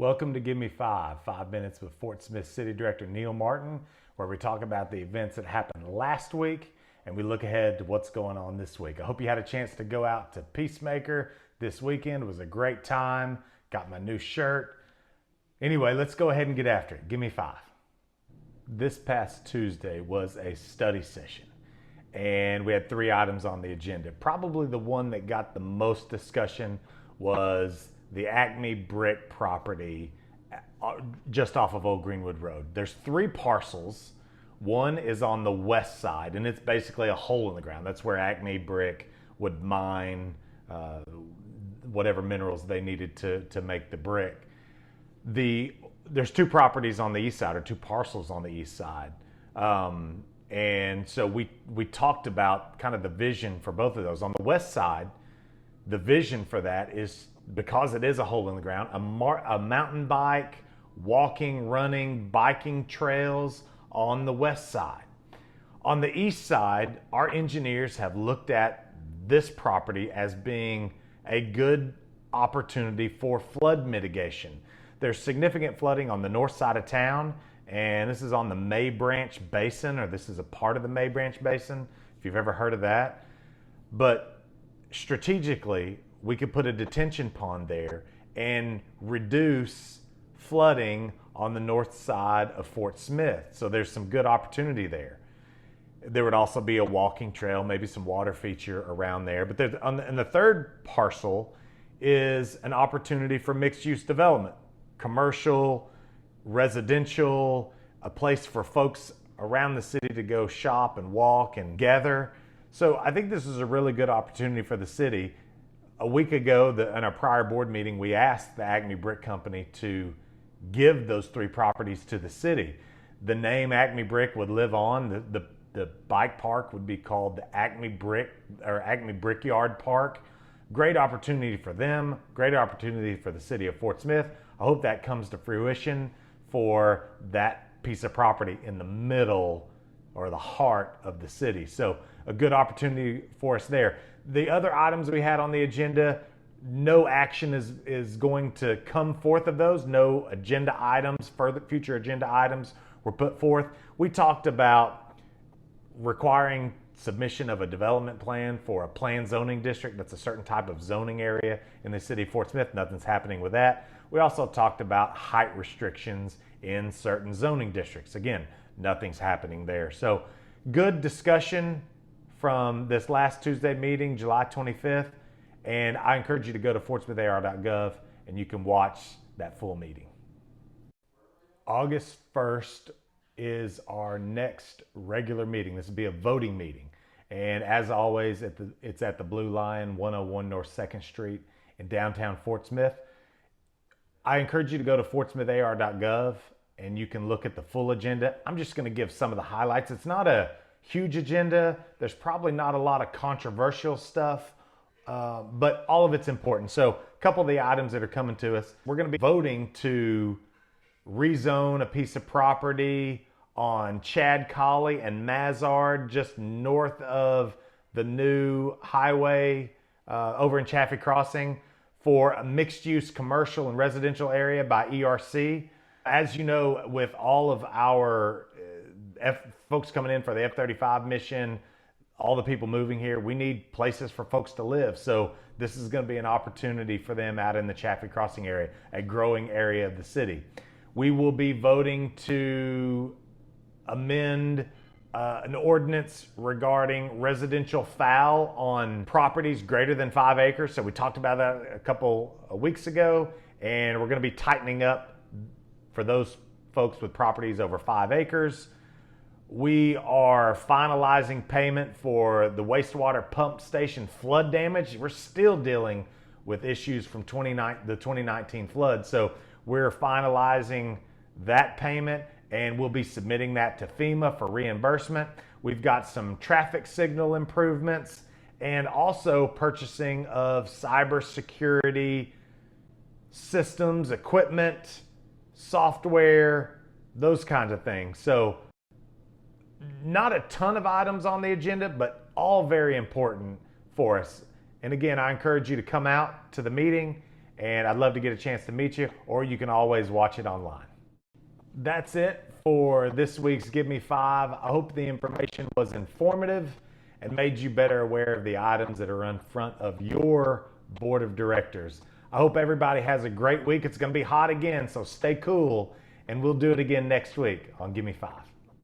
Welcome to Give Me 5 minutes with Fort Smith City Director Neil Martin, where we talk about the events that happened last week and we look ahead to what's going on this week. I hope you had a chance to go out to Peacemaker this weekend. It was a great time. Got my new shirt. Anyway, let's go ahead and get after it. Give me 5. This past Tuesday was a study session, and we had 3 items on the agenda. Probably the one that got the most discussion was the ACME Brick property just off of Old Greenwood Road. There's 3 parcels. One is on the west side, and it's basically a hole in the ground. That's where ACME Brick would mine whatever minerals they needed to make the brick. There's 2 properties on the east side, or 2 parcels on the east side. And so we talked about kind of the vision for both of those. On the west side, the vision for that is, because it is a hole in the ground, a mountain bike, walking, running, biking trails on the west side. On the east side, our engineers have looked at this property as being a good opportunity for flood mitigation. There's significant flooding on the north side of town, and this is on the May Branch Basin, or this is a part of the May Branch Basin, if you've ever heard of that. But strategically, we could put a detention pond there and reduce flooding on the north side of Fort Smith. So there's some good opportunity there. There would also be a walking trail, maybe some water feature around there. But and the third parcel is an opportunity for mixed use development, commercial, residential, a place for folks around the city to go shop and walk and gather. So I think this is a really good opportunity for the city. A week ago, in our prior board meeting, we asked the ACME Brick Company to give those 3 properties to the city. The name ACME Brick would live on. The bike park would be called the ACME Brick or ACME Brickyard Park. Great opportunity for them. Great opportunity for the city of Fort Smith. I hope that comes to fruition for that piece of property in the middle or the heart of the city. So a good opportunity for us there. The other items we had on the agenda, no action is going to come forth of those. No agenda items, future agenda items were put forth. We talked about requiring submission of a development plan for a planned zoning district. That's a certain type of zoning area in the city of Fort Smith. Nothing's happening with that. We also talked about height restrictions in certain zoning districts. Again, nothing's happening there. So good discussion from this last Tuesday meeting, July 25th. And I encourage you to go to fortsmithar.gov and you can watch that full meeting. August 1st is our next regular meeting. This will be a voting meeting. And as always, it's at the Blue Lion, 101 North 2nd Street in downtown Fort Smith. I encourage you to go to fortsmithar.gov and you can look at the full agenda. I'm just going to give some of the highlights. It's not a huge agenda. There's probably not a lot of controversial stuff, but all of it's important. So a couple of the items that are coming to us, we're going to be voting to rezone a piece of property on Chad Colley and Mazard, just north of the new highway over in Chaffee Crossing, for a mixed-use commercial and residential area by ERC. As you know, with all of our folks coming in for the F-35 mission, all the people moving here, we need places for folks to live. So this is going to be an opportunity for them out in the Chaffee Crossing area, a growing area of the city. We will be voting to amend an ordinance regarding residential fowl on properties greater than 5 acres. So we talked about that a couple of weeks ago, and we're going to be tightening up for those folks with properties over 5 acres. We are finalizing payment for the wastewater pump station flood damage. We're still dealing with issues from the 2019 flood. So we're finalizing that payment, and we'll be submitting that to FEMA for reimbursement. We've got some traffic signal improvements and also purchasing of cybersecurity systems, equipment, software, those kinds of things. So not a ton of items on the agenda, but all very important for us. And again, I encourage you to come out to the meeting and I'd love to get a chance to meet you, or you can always watch it online. That's it for this week's Give Me 5. I hope the information was informative and made you better aware of the items that are in front of your board of directors. I hope everybody has a great week. It's going to be hot again, so stay cool, and we'll do it again next week on Give Me 5.